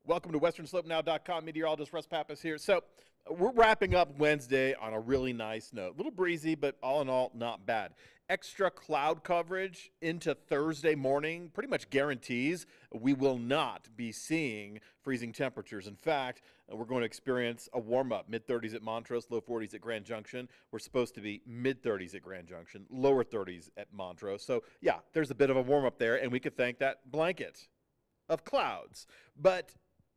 Welcome to WesternSlopeNow.com. Meteorologist Russ Pappas here. So we're wrapping up Wednesday on a really nice note. A little breezy, but all in all, not bad. Extra cloud coverage into Thursday morning pretty much guarantees we will not be seeing freezing temperatures. In fact, we're going to experience a warm-up, mid-30s at Montrose, low 40s at Grand Junction. We're supposed to be mid-30s at Grand Junction, lower 30s at Montrose. So, yeah, there's a bit of a warm-up there, and we could thank that blanket of clouds. But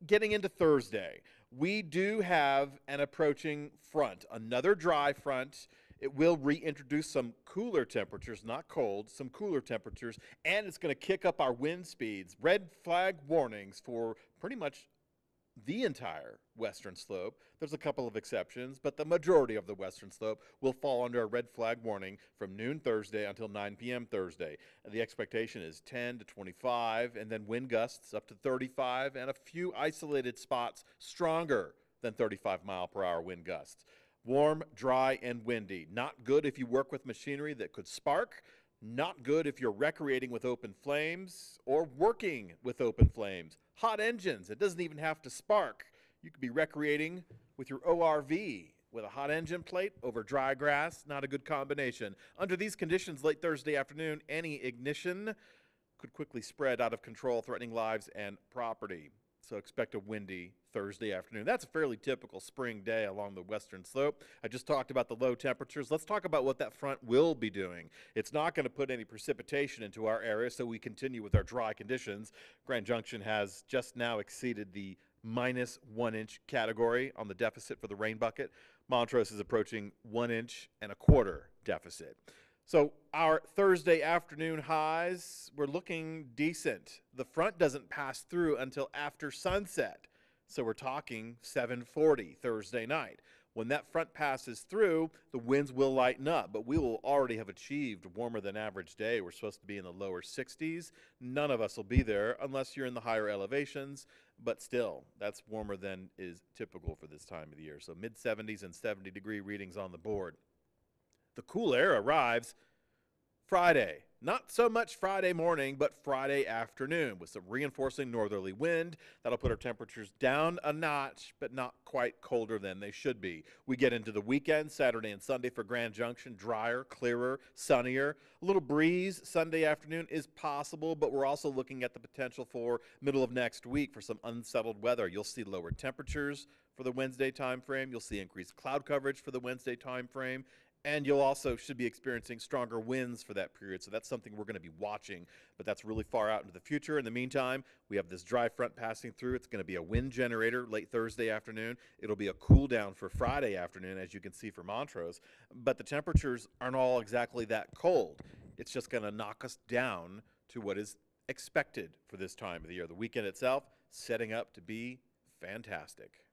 getting into Thursday, we do have an approaching front, another dry front. It will reintroduce some cooler temperatures, not cold, some cooler temperatures, and it's going to kick up our wind speeds. Red flag warnings for pretty much the entire western slope. There's a couple of exceptions, but the majority of the western slope will fall under a red flag warning from noon Thursday until 9 p.m. Thursday. And the expectation is 10 to 25, and then wind gusts up to 35, and a few isolated spots stronger than 35-mile-per-hour wind gusts. Warm, dry, and windy. Not good if you work with machinery that could spark. Not good if you're recreating with open flames or working with open flames. Hot engines, it doesn't even have to spark. You could be recreating with your ORV with a hot engine plate over dry grass. Not a good combination. Under these conditions, late Thursday afternoon, any ignition could quickly spread out of control, threatening lives and property. So expect a windy Thursday afternoon. That's a fairly typical spring day along the western slope. I just talked about the low temperatures. Let's talk about what that front will be doing. It's not going to put any precipitation into our area, so we continue with our dry conditions. Grand Junction has just now exceeded the -1 inch category on the deficit for the rain bucket. Montrose is approaching 1 inch and a quarter deficit. So our Thursday afternoon highs, we're looking decent. The front doesn't pass through until after sunset. So we're talking 7:40 Thursday night. When that front passes through, the winds will lighten up, but we will already have achieved a warmer than average day. We're supposed to be in the lower 60s. None of us will be there unless you're in the higher elevations, but still, that's warmer than is typical for this time of the year. So mid-70s and 70-degree readings on the board. The cool air arrives Friday. Not so much Friday morning, but Friday afternoon with some reinforcing northerly wind. That'll put our temperatures down a notch, but not quite colder than they should be. We get into the weekend, Saturday and Sunday for Grand Junction, drier, clearer, sunnier. A little breeze Sunday afternoon is possible, but we're also looking at the potential for middle of next week for some unsettled weather. You'll see lower temperatures for the Wednesday time frame. You'll see increased cloud coverage for the Wednesday time frame. And you'll also should be experiencing stronger winds for that period. So that's something we're going to be watching, but that's really far out into the future. In the meantime, we have this dry front passing through. It's going to be a wind generator late Thursday afternoon. It'll be a cool down for Friday afternoon, as you can see for Montrose. But the temperatures aren't all exactly that cold. It's just going to knock us down to what is expected for this time of the year. The weekend itself setting up to be fantastic.